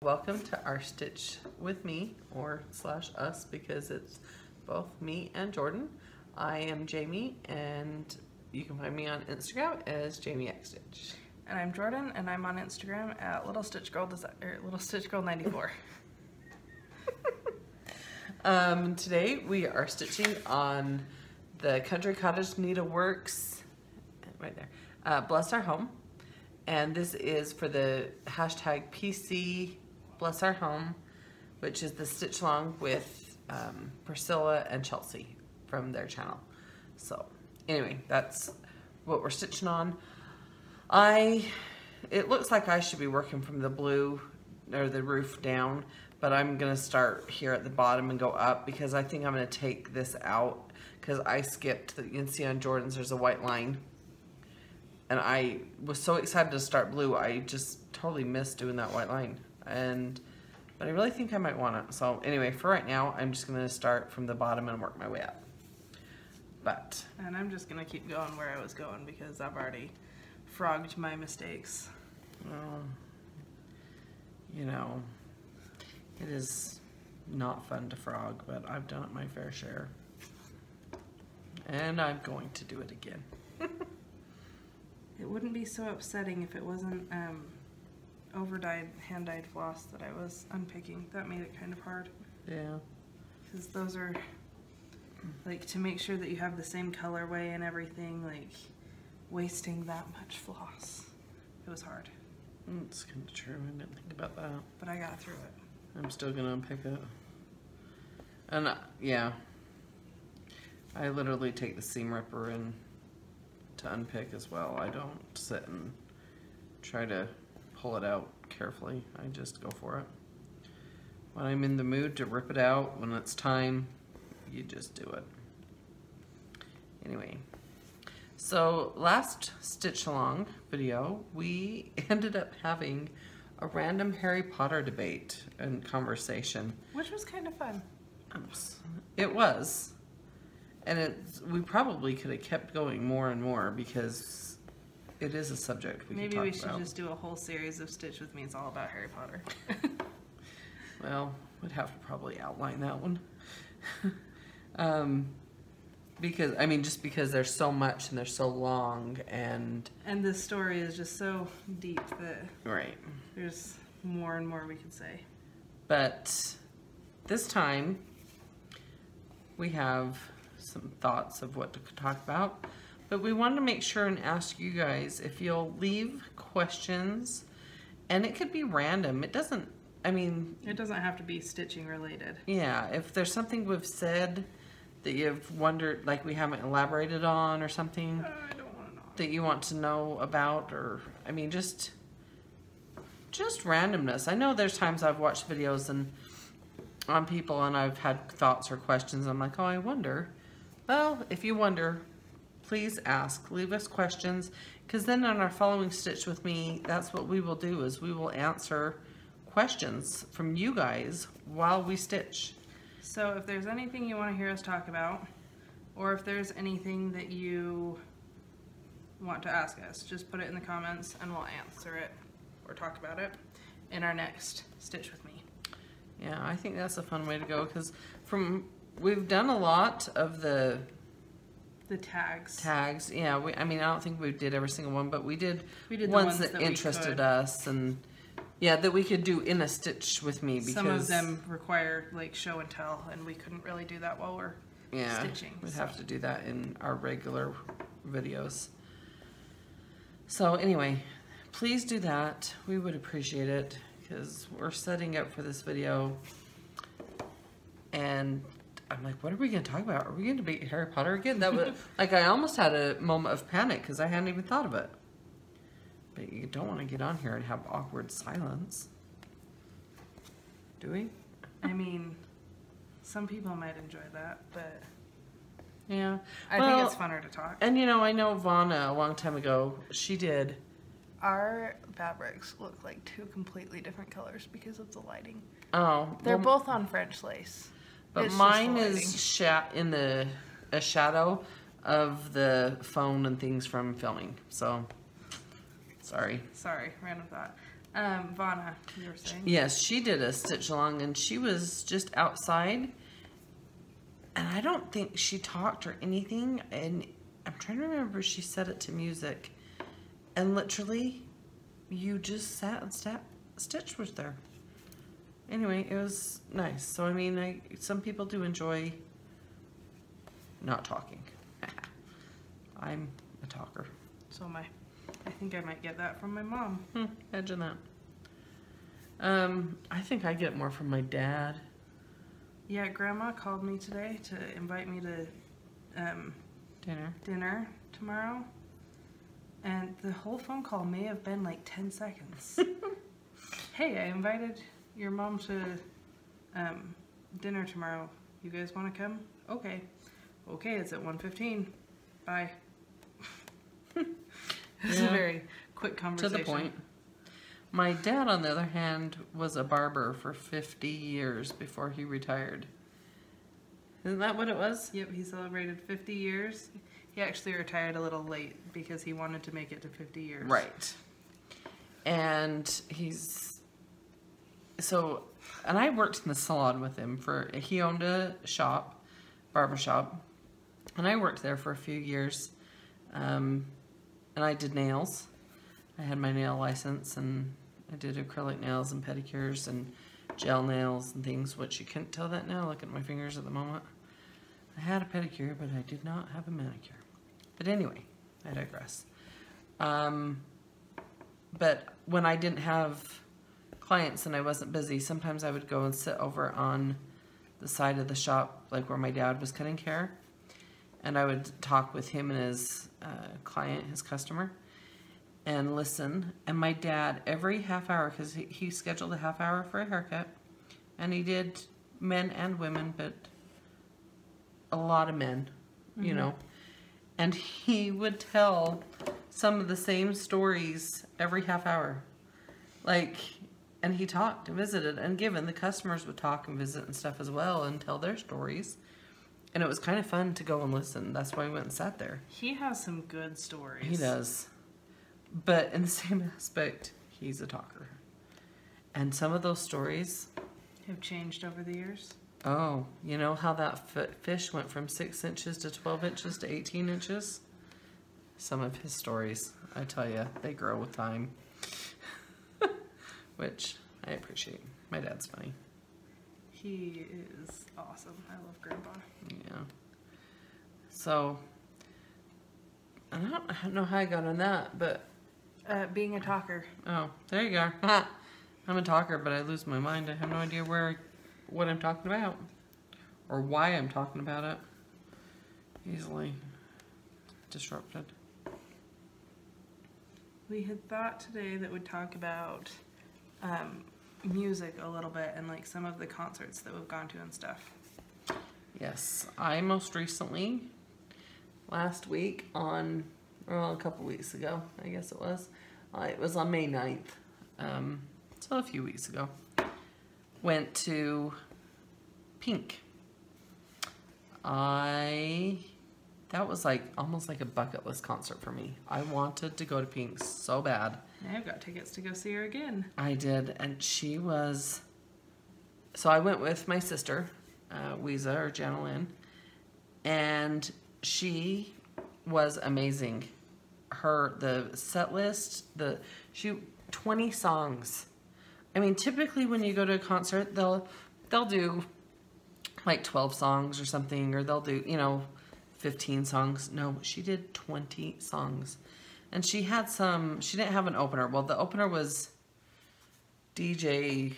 Welcome to our Stitch with me, or slash us, because it's both me and Jordan. I am Jamie, and you can find me on Instagram as JamieXStitch. And I'm Jordan, and I'm on Instagram at Little Stitch Girl 94. Today we are stitching on the Cottage Needleworks, right there, Bless Our Home. And this is for the hashtag PC Bless Our Home, which is the stitch along with Priscilla and Chelsea from their channel. So anyway, that's what we're stitching on. It looks like I should be working from the blue or the roof down, but I'm gonna start here at the bottom and go up because I think I'm gonna take this out because I skipped. You can see on Jordan's there's a white line. And I was so excited to start blue, I just totally missed doing that white line. But I really think I might want it. So anyway, for right now, I'm just gonna start from the bottom and work my way up. And I'm just gonna keep going where I was going because I've already frogged my mistakes. Well, you know, it is not fun to frog, but I've done it my fair share. And I'm going to do it again. It wouldn't be so upsetting if it wasn't over-dyed, hand-dyed floss that I was unpicking. That made it kind of hard. Yeah. Because those are, like, to make sure that you have the same colorway and everything, like, wasting that much floss. It was hard. It's kind of true. I didn't think about that. But I got through it. I'm still going to unpick it. And, yeah. I literally take the seam ripper and to unpick as well. I don't sit and try to pull it out carefully. I just go for it. When I'm in the mood to rip it out, when it's time, you just do it. Anyway, so last stitch along video, we ended up having a random Harry Potter debate and conversation. Which was kind of fun. It was. And we probably could have kept going more and more because it is a subject we could talk about. Maybe we should just do a whole series of Stitch With Me. It's all about Harry Potter. Well, we'd have to probably outline that one. Because, I mean, just because there's so much and they're so long and this story is just so deep that right. There's more and more we could say. But this time we have some thoughts of what to talk about, but we wanted to make sure and ask you guys if you'll leave questions, and it could be random. It doesn't have to be stitching related. Yeah, if there's something we've said that you've wondered, like we haven't elaborated on or something I don't want to know. that you want to know about, or I mean just randomness. I know there's times I've watched videos and on people and I've had thoughts or questions. I'm like, oh, I wonder. Well, if you wonder, please ask. Leave us questions, because then on our following Stitch With Me, that's what we will do, is we will answer questions from you guys while we stitch. So if there's anything you want to hear us talk about, or if there's anything that you want to ask us, just put it in the comments and we'll answer it or talk about it in our next Stitch With Me. Yeah, I think that's a fun way to go, because we've done a lot of the tags. Yeah, I mean, I don't think we did every single one, but we did ones that interested us, and yeah, that we could do in a Stitch With Me, because some of them require like show and tell, and we couldn't really do that while we're stitching. We'd have to do that in our regular videos. So anyway, please do that. We would appreciate it, because we're setting up for this video, and I'm like, what are we going to talk about? Are we going to beat Harry Potter again? That was like, I almost had a moment of panic because I hadn't even thought of it. But you don't want to get on here and have awkward silence, do we? I mean, some people might enjoy that, but yeah, I think it's funner to talk. And you know, I know Vonna a long time ago, she did. Our fabrics look like two completely different colors because of the lighting. Oh, they're both on French lace. But mine is in a shadow of the phone and things from filming. So, sorry. Sorry, random thought. Vana, you were saying. Yes, she did a stitch along, and she was just outside, and I don't think she talked or anything, and I'm trying to remember if she set it to music, and literally you just sat and stitched with her. Anyway, it was nice. So I mean, some people do enjoy not talking. I'm a talker. So am I. I think I might get that from my mom. Imagine that. I think I get more from my dad. Yeah, Grandma called me today to invite me to dinner tomorrow. And the whole phone call may have been like 10 seconds. Hey, I invited your mom to dinner tomorrow. You guys want to come? Okay. Okay, it's at 1:15. Bye. It's a very quick conversation. To the point. My dad, on the other hand, was a barber for 50 years before he retired. Isn't that what it was? Yep, he celebrated 50 years. He actually retired a little late because he wanted to make it to 50 years. Right. And and I worked in the salon with him he owned a shop, barber shop, and I worked there for a few years. And I did nails. I had my nail license, and I did acrylic nails and pedicures and gel nails and things, which you can't tell that now. Look at my fingers at the moment. I had a pedicure, but I did not have a manicure. But anyway, I digress. But when I didn't have clients and I wasn't busy, sometimes I would go and sit over on the side of the shop, like where my dad was cutting hair, and I would talk with him and his client, his customer, and listen. And my dad, every half hour, because he scheduled a half hour for a haircut, and he did men and women, but a lot of men, you know, and he would tell some of the same stories every half hour. Like, and he talked and visited, and given the customers would talk and visit and stuff as well and tell their stories. And it was kind of fun to go and listen. That's why we went and sat there. He has some good stories. He does. But in the same aspect, he's a talker. And some of those stories have changed over the years. Oh, you know how that fish went from 6 inches to 12 inches to 18 inches? Some of his stories, I tell you, they grow with time. Which I appreciate. My dad's funny. He is awesome. I love Grandpa. Yeah. So, I don't know how I got on that, but... being a talker. Oh, there you go. I'm a talker, but I lose my mind. I have no idea what I'm talking about. Or why I'm talking about it. Easily disrupted. We had thought today that we'd talk about music a little bit and like some of the concerts that we've gone to and stuff. Yes, I most recently, last week a couple weeks ago, I guess it was on May 9th, so a few weeks ago, went to Pink. That was like almost like a bucket list concert for me. I wanted to go to Pink so bad. I've got tickets to go see her again. I did, and she was... So I went with my sister, Weeza, or Janelyn, and she was amazing. The set list, 20 songs. I mean, typically when you go to a concert, they'll do like 12 songs or something, or they'll do, 15 songs. No, she did 20 songs. And she didn't have an opener. Well, the opener was DJ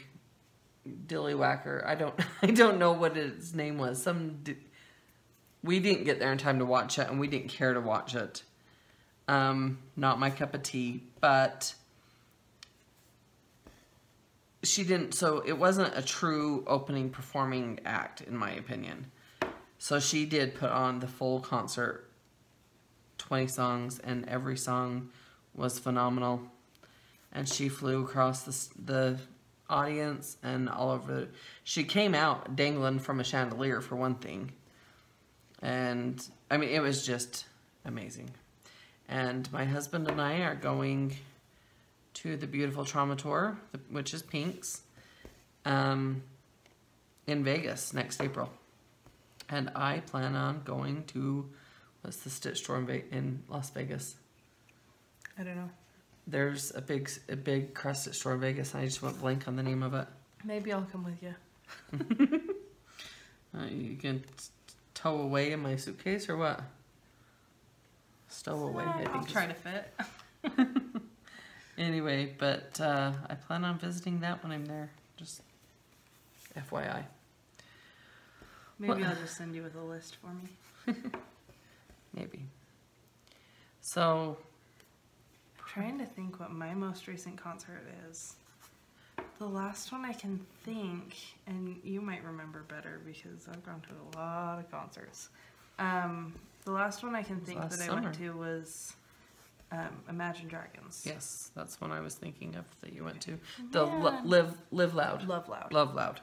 Dillywhacker. I don't know what his name was. We didn't get there in time to watch it, and we didn't care to watch it. Not my cup of tea, but she didn't, so it wasn't a true opening performing act, in my opinion. So she did put on the full concert, 20 songs, and every song was phenomenal. And she flew across the audience and all over. She came out dangling from a chandelier, for one thing. And, I mean, it was just amazing. And my husband and I are going to the Beautiful Trauma Tour, which is Pink's, in Vegas next April. And I plan on going to, what's the Stitch store in Las Vegas? I don't know. There's a big cross stitch store in Vegas, and I just went blank on the name of it. Maybe I'll come with you. You can tow away in my suitcase or what? Stow away, I think. I'll try to fit. Anyway, but I plan on visiting that when I'm there. Just FYI. Maybe I'll just send you with a list for me. Maybe. So, I'm trying to think what my most recent concert is. The last one I can think, and you might remember better because I've gone to a lot of concerts. The last one I can think that I went to was Imagine Dragons. yes, that's one I was thinking of that you went to. The Live Loud. Love Loud. Love Loud.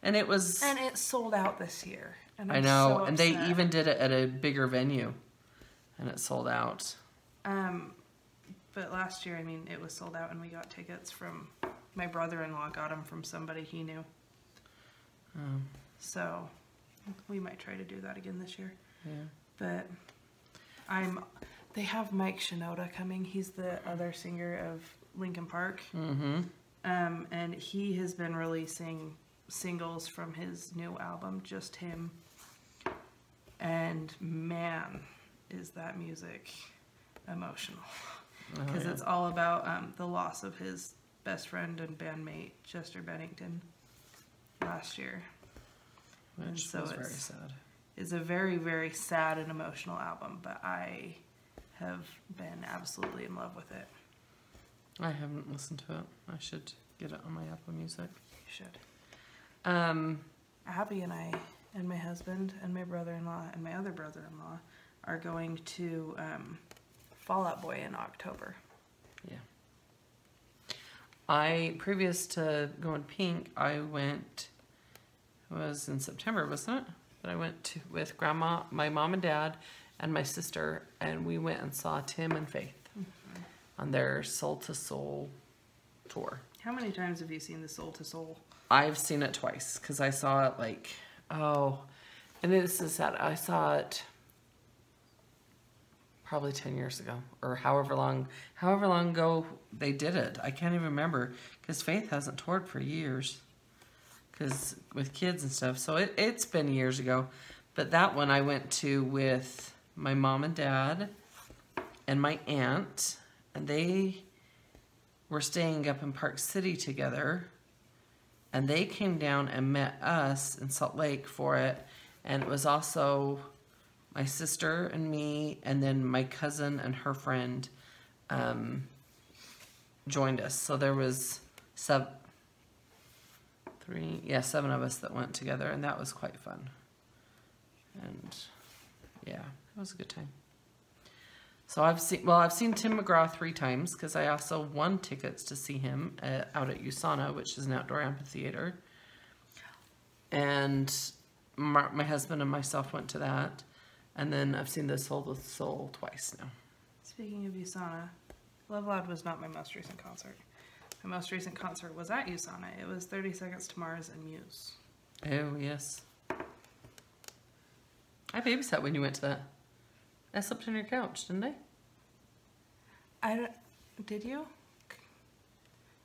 And it was... And it sold out this year. And I know, and they even did it at a bigger venue. And it sold out. But last year, I mean, it was sold out and we got tickets from... My brother-in-law got them from somebody he knew. So we might try to do that again this year. Yeah. But they have Mike Shinoda coming. He's the other singer of Linkin Park. Mm-hmm. And he has been releasing singles from his new album, Just Him. And man, is that music emotional. Because it's all about the loss of his best friend and bandmate, Chester Bennington, last year. Which was very sad. It's a very, very sad and emotional album, but I have been absolutely in love with it. I haven't listened to it. I should get it on my Apple Music. You should. Um, Abby and I and my husband and my brother-in-law and my other brother-in-law are going to Fall Out Boy in October. Yeah. Previous to going Pink, I went, it was in September, wasn't it? But I went with Grandma, my mom and dad, and my sister, and we went and saw Tim and Faith on their Soul to Soul tour. How many times have you seen the Soul to Soul? I've seen it twice, because I saw it and this is sad, I saw it probably 10 years ago, or however long ago they did it. I can't even remember, because Faith hasn't toured for years, because with kids and stuff. So it's been years ago. But that one I went to with my mom and dad and my aunt, and they were staying up in Park City together, and they came down and met us in Salt Lake for it. And it was also my sister and me, and then my cousin and her friend joined us. So there was seven of us that went together, and that was quite fun. And yeah, it was a good time. So I've seen Tim McGraw 3 times, because I also won tickets to see him out at USANA, which is an outdoor amphitheater. And my husband and myself went to that. And then I've seen the Soul to Soul twice now. Speaking of USANA, Love Loud was not my most recent concert. My most recent concert was at USANA. It was 30 Seconds to Mars and Muse. Oh, yes. I babysat when you went to that. I slept on your couch, didn't I? Did you?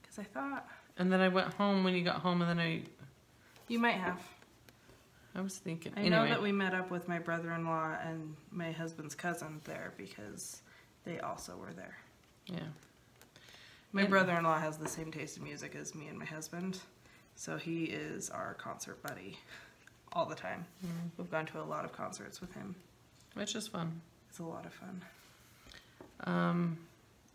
Because I thought... And then I went home when you got home, and then You might have. I was thinking... I know that we met up with my brother-in-law and my husband's cousin there, because they also were there. Yeah. My brother-in-law has the same taste in music as me and my husband, so he is our concert buddy all the time. We've gone to a lot of concerts with him. Which is fun. It's a lot of fun.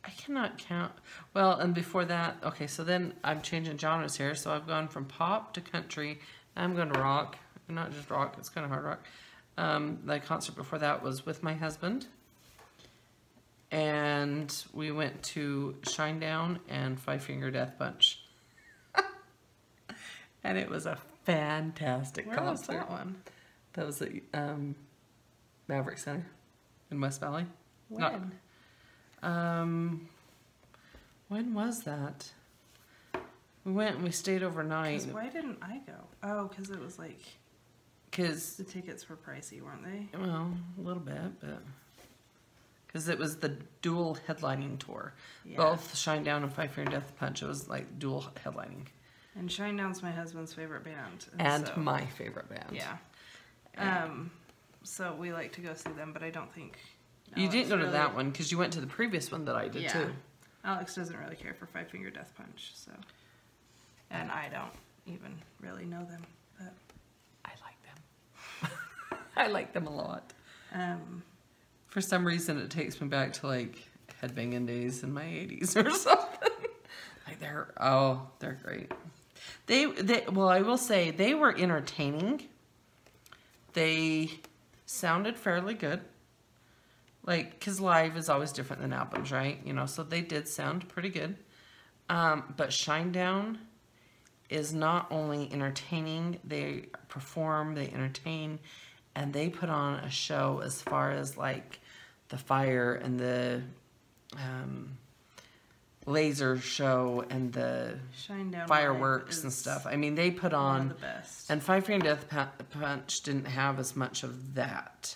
I cannot count. Well, and before that, okay, so then I'm changing genres here. So I've gone from pop to country. I'm going to rock. Not just rock, it's kind of hard rock. The concert before that was with my husband. And we went to Shinedown and Five Finger Death Punch. And it was a fantastic concert. Where was that one? That was at Maverick Center in West Valley. When? When was that? We went and we stayed overnight. 'Cause why didn't I go? Oh, because it was like, Because, the tickets were pricey, weren't they? well, a little bit, but... Because it was the dual headlining tour. Yeah. Both Shinedown and Five Finger Death Punch. It was like dual headlining. And Shinedown's my husband's favorite band. And so, my favorite band. Yeah. So we like to go see them, but I don't think... You Alex didn't go to really- that one because you went to the previous one that I did Yeah. too. Alex doesn't really care for Five Finger Death Punch, so... And I don't even really know them, but... I like them. I like them a lot. Um, For some reason, it takes me back to like headbanging days in my 80s or something. Like they're great. Well, I will say they were entertaining. They sounded fairly good. Like, cause live is always different than albums, right? You know, so they did sound pretty good. But Shinedown is not only entertaining, they perform, they entertain, and they put on a show as far as like the fire and the laser show and the Shinedown fireworks Live and is stuff. I mean, they put one on, of the best. and Five Finger Death Punch didn't have as much of that.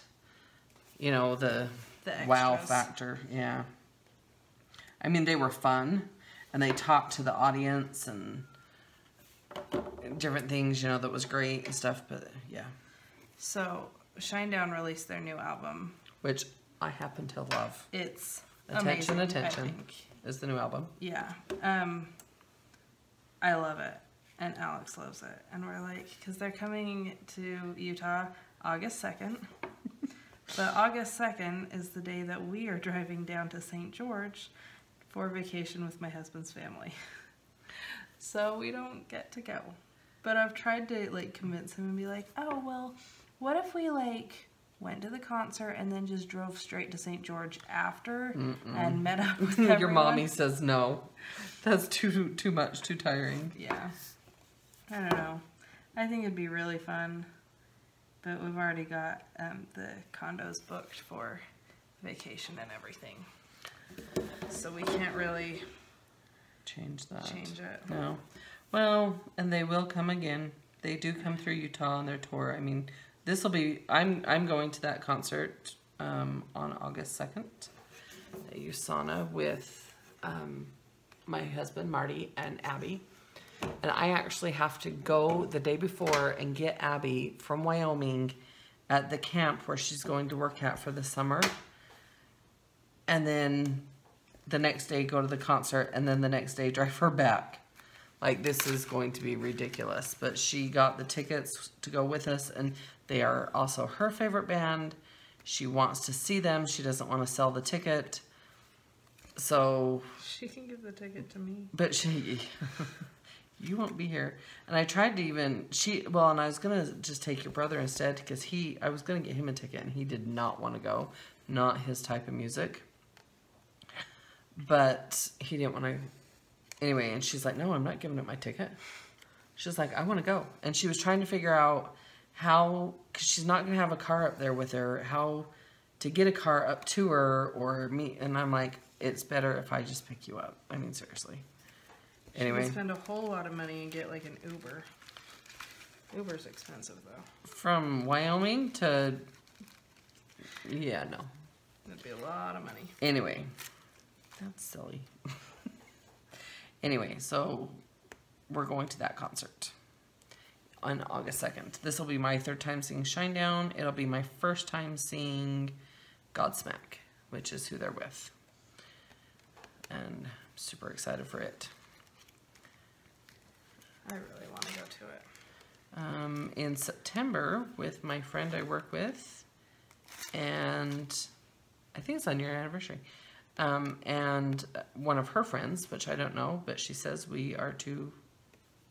You know, the wow extras. factor. Yeah. I mean, they were fun, and they talked to the audience and different things, you know, that was great and stuff, but yeah. So, Shinedown released their new album. Which I happen to love. It's Attention, amazing, I Attention think. is the new album. Yeah. I love it. And Alex loves it. And we're like, because they're coming to Utah August 2nd. But August 2nd is the day that we are driving down to St. George for vacation with my husband's family. So we don't get to go. But I've tried to like convince him and be like, oh, well, what if we like went to the concert and then just drove straight to St. George after and met up with everyone? Your mommy says no. That's too much, too tiring. Yeah. I don't know. I think it'd be really fun. But we've already got the condos booked for vacation and everything. So we can't really Change that. change it. No. Well, and they will come again. They do come through Utah on their tour. I mean, this will be... I'm going to that concert on August 2nd at USANA with my husband, Marty, and Abby. And I actually have to go the day before and get Abby from Wyoming at the camp where she's going to work at for the summer. And then the next day go to the concert, and then the next day drive her back. Like, this is going to be ridiculous. But she got the tickets to go with us, and they are also her favorite band. She wants to see them. She doesn't want to sell the ticket. So... She can give the ticket to me. But she... You won't be here. And I tried to even... Well, and I was going to just take your brother instead, because I was going to get him a ticket, and he did not want to go. Not his type of music. But he didn't want to... Anyway, and she's like, no, I'm not giving up my ticket. She's like, I want to go. And she was trying to figure out how... Because she's not going to have a car up there with her. How to get a car up to her or me. And I'm like, it's better if I just pick you up. I mean, seriously. Anyway. She would spend a whole lot of money and get like an Uber. Uber's expensive though. From Wyoming to... Yeah, no. That'd be a lot of money. Anyway. That's silly. Anyway, so we're going to that concert on August 2nd. This will be my third time seeing Shinedown. It'll be my first time seeing Godsmack, which is who they're with. And I'm super excited for it. I really want to go to it. In September with my friend I work with, and I think it's on your anniversary, and one of her friends, which I don't know, but she says we are two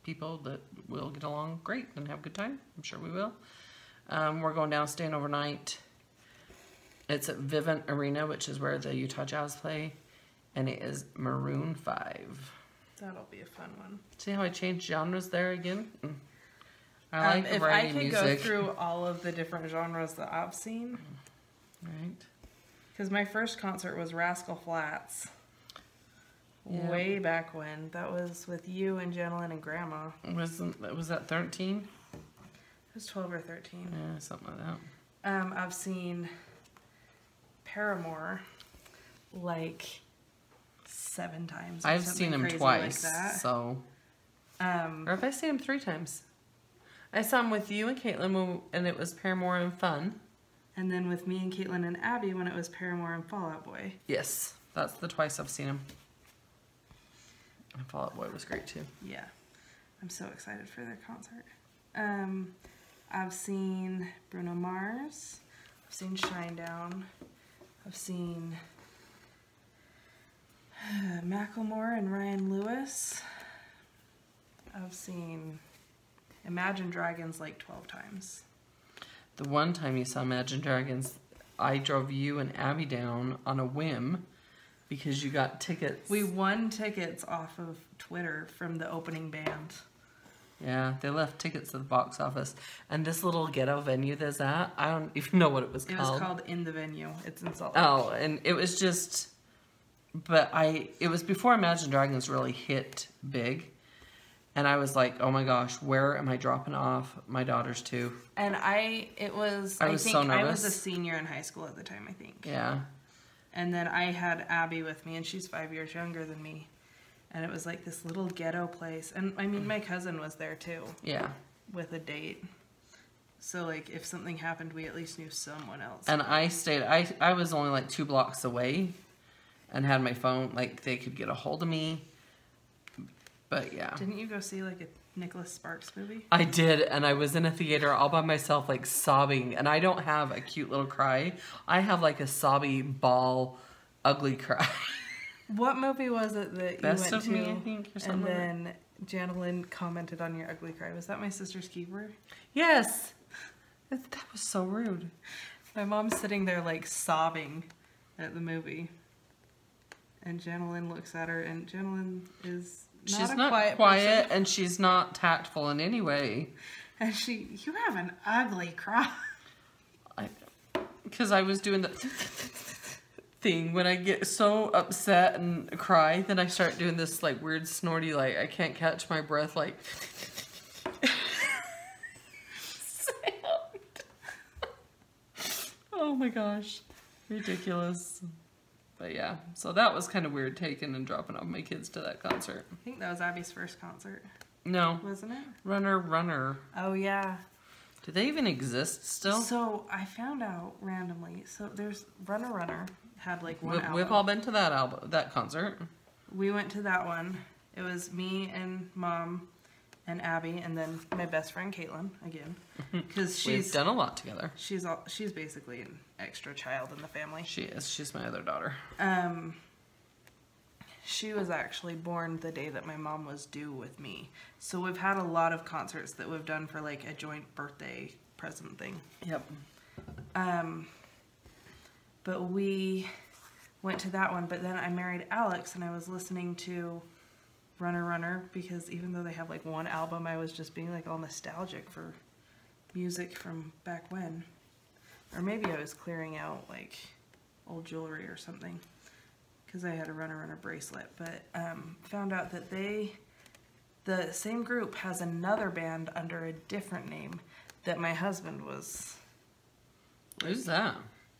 people that will get along great and have a good time. I'm sure we will. We're going down, staying overnight. It's at Vivint Arena, which is where the Utah Jazz play, and it is Maroon 5. That'll be a fun one. See how I changed genres there again? I like if I variety could music. go through all of the different genres that I've seen, Right. because my first concert was Rascal Flatts. Yeah. way back when. That was with you and Janelyn and Grandma. Was that 13? It was 12 or 13. Yeah, something like that. I've seen Paramore like 7 times. I've seen him twice, like that. so. Or if I see him 3 times. I saw him with you and Caitlin, and it was Paramore and Fun. And then with me and Caitlin and Abby when it was Paramore and Fall Out Boy. Yes, that's the twice I've seen him. And Fall Out Boy was great too. Yeah, I'm so excited for their concert. I've seen Bruno Mars. I've seen Shinedown. I've seen Macklemore and Ryan Lewis. I've seen Imagine Dragons like 12 times. The one time you saw Imagine Dragons, I drove you and Abby down on a whim because you got tickets. We won tickets off of Twitter from the opening band. Yeah, they left tickets at the box office. And this little ghetto venue there's at, I don't even know what it was called. It was called In the Venue. It's in Salt Lake. Oh, and it was just, it was before Imagine Dragons really hit big. And I was like, oh my gosh, where am I dropping off my daughters to? And I was so nervous. I was a senior in high school at the time, I think. Yeah. And then I had Abby with me, and she's 5 years younger than me. And it was like this little ghetto place. And I mean, my cousin was there too. Yeah. With a date. So like, if something happened, we at least knew someone else. And I stayed, I was only like 2 blocks away and had my phone, like they could get a hold of me. But yeah. Didn't you go see like a Nicholas Sparks movie? I did, and I was in a theater all by myself, like sobbing. And I don't have a cute little cry. I have like a sobby, ball, ugly cry. What movie was it that Best you went of to? Me, I think, or something. And then Janelyn commented on your ugly cry. Was that My Sister's Keeper? Yes. That was so rude. My mom's sitting there like sobbing at the movie. And Janelyn looks at her, and Janelyn is She's not not quiet and she's not tactful in any way. And you have an ugly cry. Because I was doing the thing when I get so upset and cry, then I start doing this like weird snorty, like I can't catch my breath, like sound. Oh my gosh, ridiculous. But yeah, so that was kind of weird, taking and dropping off my kids to that concert. I think that was Abby's first concert. No. Wasn't it? Runner. Oh, yeah. Do they even exist still? So, I found out randomly. So, there's Runner had like one album. We've all been to that concert. We went to that one. It was me and Mom and Abby, and then my best friend Caitlin again, because we've done a lot together. She's basically an extra child in the family. She is. She's my other daughter. She was actually born the day that my mom was due with me. So we've had a lot of concerts that we've done for like a joint birthday present thing. Yep. But we went to that one. But then I married Alex, and I was listening to Runner, because even though they have like one album, I was just being like all nostalgic for music from back when. Or maybe I was clearing out like old jewelry or something, because I had a Runner bracelet. But found out that the same group has another band under a different name that my husband was. Who's that?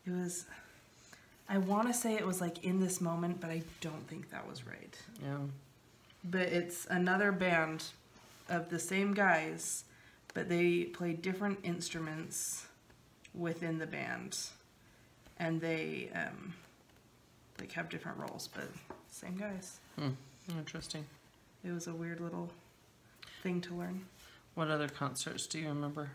It was, I want to say it was like In This Moment, but I don't think that was right. Yeah. But it's another band of the same guys, but they play different instruments within the band, and they like have different roles, but same guys. Interesting. It was a weird little thing to learn. What other concerts do you remember?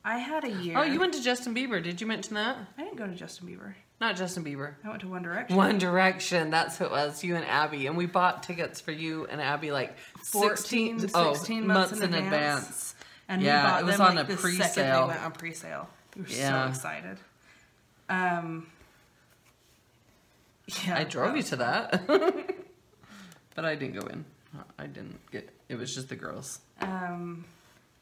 I had a year. Oh, you went to Justin Bieber. Did you mention that? I didn't go to Justin Bieber. Not Justin Bieber. I went to One Direction. One Direction. That's who it was. You and Abby. And we bought tickets for you and Abby like 16 months in advance. And yeah, we bought it was them on like a the second pre-sale. they went on pre-sale. We were so excited. Yeah, I drove you to that. But I didn't go in. I didn't get... It was just the girls. I've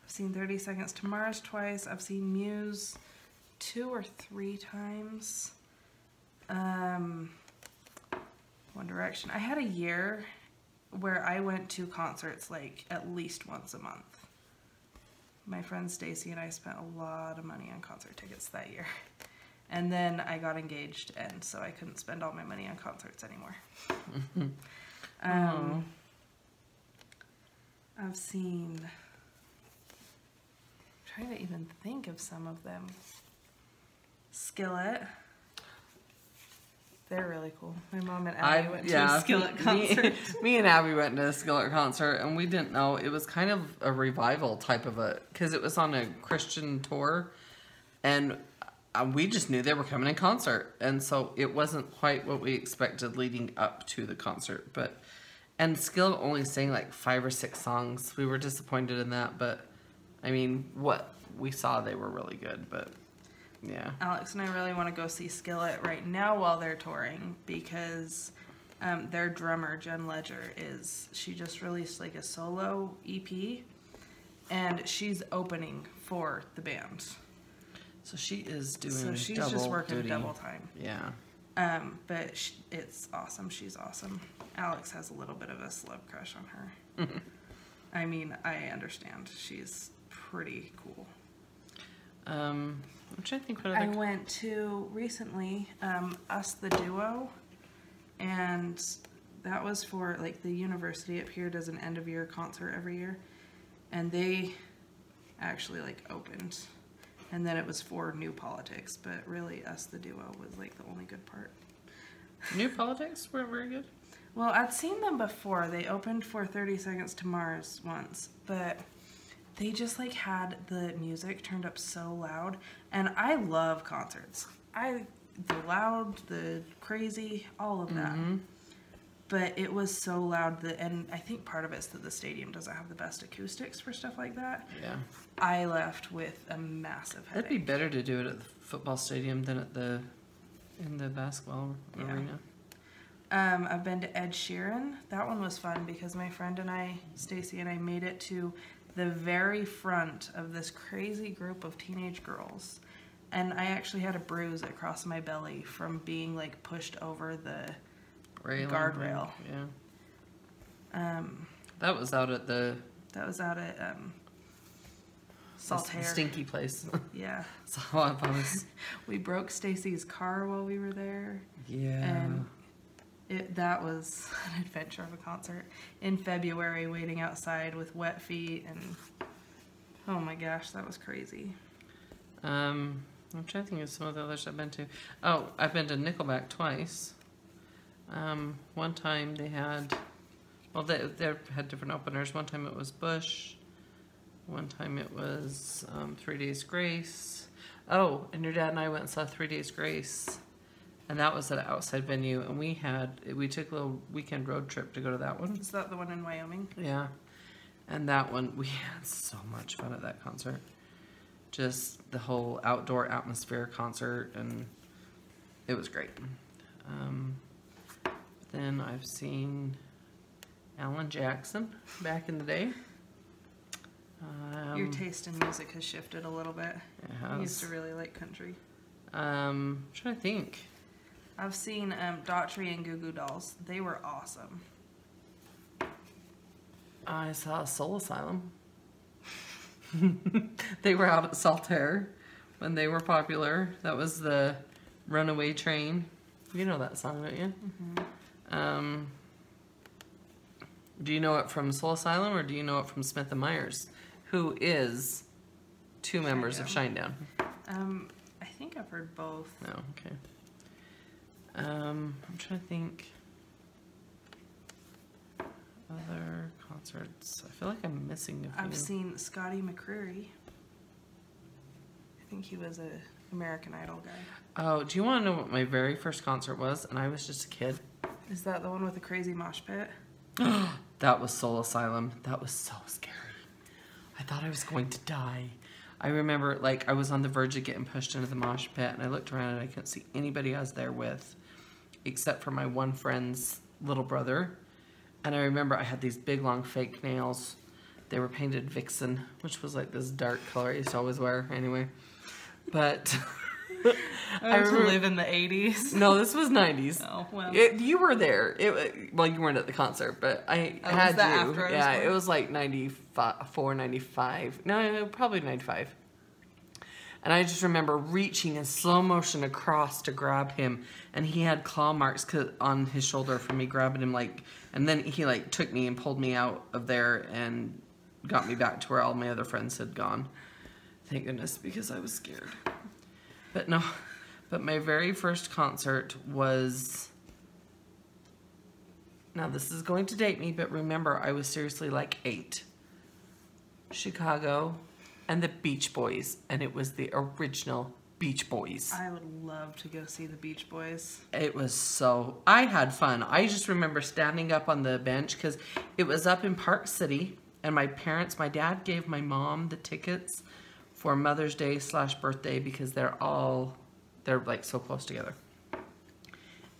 seen 30 Seconds to Mars twice. I've seen Muse 2 or 3 times. One Direction. I had a year where I went to concerts like at least once a month. My friend Stacy and I spent a lot of money on concert tickets that year. And then I got engaged, and so I couldn't spend all my money on concerts anymore. I've seen... I'm trying to even think of some of them. Skillet. They're really cool. My mom and Abby went to a Skillet concert. Me and Abby went to a Skillet concert, and we didn't know. It was kind of a revival type of because it was on a Christian tour, and we just knew they were coming in concert. And so it wasn't quite what we expected leading up to the concert. And Skillet only sang like 5 or 6 songs. We were disappointed in that, but I mean, what we saw, they were really good, but... Yeah. Alex and I really want to go see Skillet right now while they're touring because their drummer, Jen Ledger, she just released like a solo EP and she's opening for the band. So she is doing So she's just working double time. Yeah. But it's awesome. She's awesome. Alex has a little bit of a celeb crush on her. I mean, I understand. She's pretty cool. I'm trying to think what I went to recently Us the Duo, and that was for like the university up here does an end of year concert every year, and they actually like opened, and then it was for New Politics, but really Us the Duo was like the only good part. New Politics weren't very good? Well, I'd seen them before. They opened for 30 Seconds to Mars once, but they just like had the music turned up so loud, and I love concerts. The loud, the crazy, all of that. But it was so loud and I think part of it's that the stadium doesn't have the best acoustics for stuff like that. Yeah. I left with a massive headache. It'd be better to do it at the football stadium than in the basketball arena. I've been to Ed Sheeran. That one was fun because my friend and I, Stacy and I, made it to the very front of this crazy group of teenage girls, and I actually had a bruise across my belly from being like pushed over the guardrail. Yeah. That was out at Saltaire. Stinky place. Yeah. So I promise. We broke Stacy's car while we were there. Yeah. And that was an adventure of a concert in February, waiting outside with wet feet, and oh my gosh, that was crazy. I'm trying to think of some of the others I've been to. Oh, I've been to Nickelback twice. One time they had, well, they had different openers. One time it was Bush. One time it was 3 Days Grace. Oh, and your dad and I went and saw 3 Days Grace. And that was at an outside venue, and we took a little weekend road trip to go to that one. Is that the one in Wyoming? Yeah. And that one, we had so much fun at that concert. Just the whole outdoor atmosphere concert, and it was great. Then I've seen Alan Jackson back in the day. Your taste in music has shifted a little bit. It has. I used to really like country. I'm trying to think. I've seen Daughtry and Goo Goo Dolls. They were awesome. I saw Soul Asylum. They were out at Saltaire when they were popular. That was the Runaway Train. You know that song, don't you? Do you know it from Soul Asylum, or do you know it from Smith and Myers, who is 2 members of Shinedown? I think I've heard both. Oh, okay. I'm trying to think. Other concerts. I feel like I'm missing a few. I've seen Scotty McCreery. I think he was a American Idol guy. Oh, do you want to know what my very first concert was? And I was just a kid. Is that the one with the crazy mosh pit? That was Soul Asylum. That was so scary. I thought I was going to die. I remember, like, I was on the verge of getting pushed into the mosh pit, and I looked around and I couldn't see anybody I was there with, except for my one friend's little brother. And I remember I had these big, long fake nails. They were painted Vixen, which was like this dark color I used to always wear anyway. But I used to live in the 80s. No, this was 90s. Oh, well. You were there. Well, you weren't at the concert, but I had that you. after I was Yeah, born? it was like 94, 95. No, probably 95. And I just remember reaching in slow motion across to grab him, and he had claw marks on his shoulder from me grabbing him, and then he took me and pulled me out of there and got me back to where all my other friends had gone. Thank goodness, because I was scared. But no, but my very first concert was, now this is going to date me, but remember I was seriously like 8. Chicago and the Beach Boys, and it was the original Beach Boys. I would love to go see the Beach Boys. It was I had fun. I just remember standing up on the bench because it was up in Park City, and my dad gave my mom the tickets for Mother's Day / birthday because they're like so close together.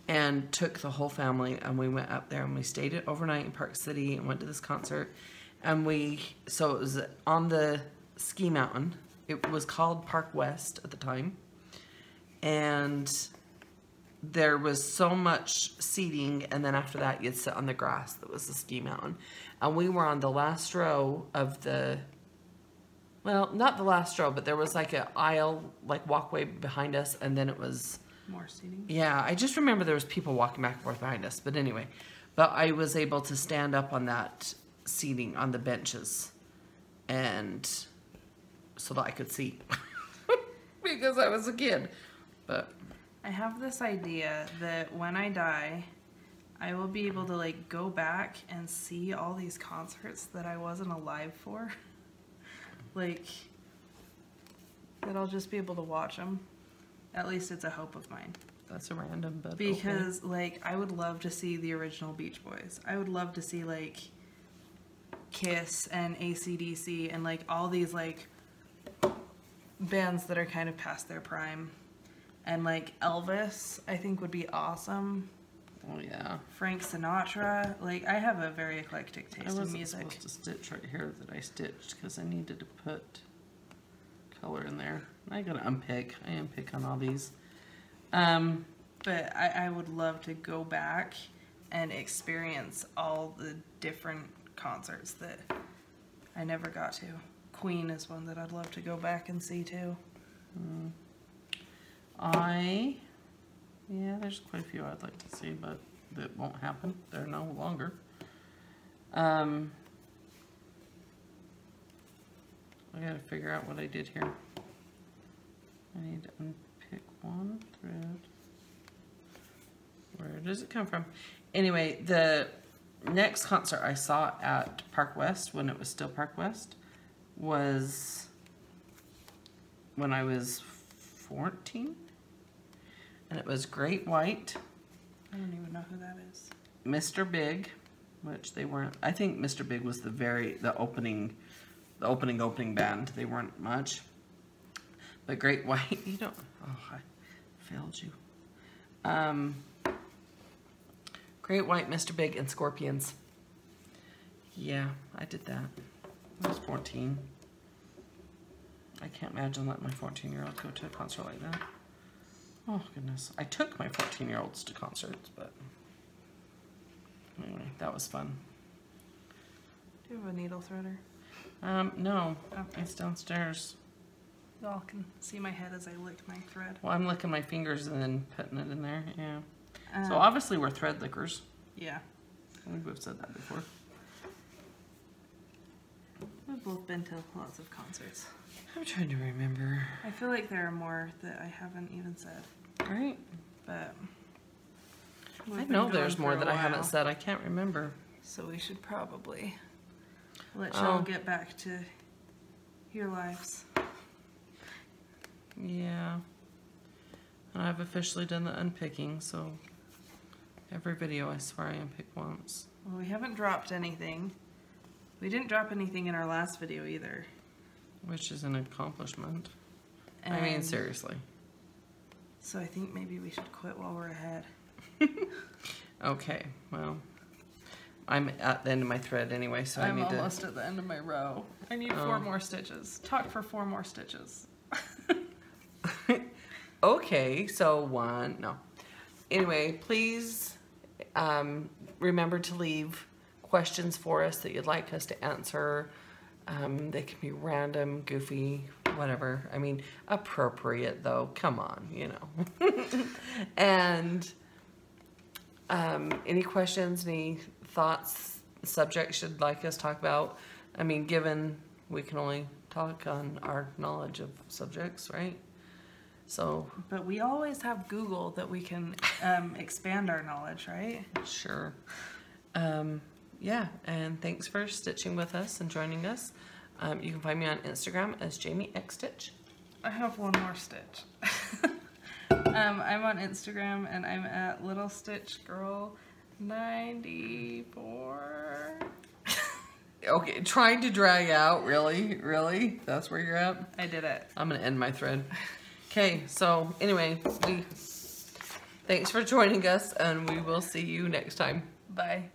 And took the whole family, and we went up there and we stayed overnight in Park City and went to this concert. And so it was on the ski mountain. It was called Park West at the time. And there was so much seating, and then after that you'd sit on the grass that was the ski mountain. And we were on the last row of well, not the last row, but there was like an aisle, like walkway behind us, and then it was more seating. Yeah, I just remember there was people walking back and forth behind us. But anyway, I was able to stand up on that seating on the benches, and so that I could see because I was a kid. But I have this idea that when I die, I will be able to go back and see all these concerts that I wasn't alive for. That I'll just be able to watch them. At least it's a hope of mine. That's a random, but because I would love to see the original Beach Boys. I would love to see Kiss and AC/DC and all these bands that are kind of past their prime. And Elvis, I think would be awesome. Oh yeah. Frank Sinatra. I have a very eclectic taste in music. I wasn't supposed to stitch right here that I stitched because I needed to put color in there. I gotta unpick. I unpick on all these. But I would love to go back and experience all the different concerts that I never got to. Queen is one that I'd love to go back and see too. Yeah, there's quite a few I'd like to see, but that won't happen. They're no longer. I gotta figure out what I did here. I need to unpick one thread. Where does it come from? Anyway, the next concert I saw at Park West, when it was still Park West, was when I was 14. And it was Great White. I don't even know who that is. Mr. Big, which they weren't. I think Mr. Big was the opening band. They weren't much. But Great White, you don't. Oh, I failed you. Great White, Mr. Big, and Scorpions. Yeah, I did that. I was 14. I can't imagine letting my 14-year-old go to a concert like that. Oh, goodness. I took my 14-year-olds to concerts, but anyway, that was fun. Do you have a needle threader? No. Okay. It's downstairs. Y'all can see my head as I lick my thread. Well, I'm licking my fingers and then putting it in there, yeah. So obviously we're thread lickers. Yeah. I think we've said that before. We've both been to lots of concerts. I'm trying to remember. I feel like there are more that I haven't even said. Right? But I know there's more that I haven't said. I can't remember. So we should probably let y'all get back to your lives. Yeah. And I've officially done the unpicking, so every video I swear I unpick once. Well, we haven't dropped anything. We didn't drop anything in our last video either. Which is an accomplishment. I mean, seriously. So I think maybe we should quit while we're ahead. Okay, well, I'm at the end of my thread anyway, so I'm almost at the end of my row. I need 4 more stitches. Talk for 4 more stitches. Okay, so 1, no. Anyway, please remember to leave questions for us that you'd like us to answer. They can be random, goofy, whatever. I mean, appropriate though. Come on, you know. And any questions, any thoughts, subjects you'd like us to talk about? I mean, given we can only talk on our knowledge of subjects, right? So, but we always have Google that we can expand our knowledge, right? Sure. Yeah, and thanks for stitching with us and joining us. You can find me on Instagram as Jamie X Stitch. I have one more stitch. I'm on Instagram and I'm at Little Stitch Girl 94. Okay, trying to drag out, really? That's where you're at? I did it. I'm gonna end my thread. Okay, so anyway, thanks for joining us, and we will see you next time. Bye.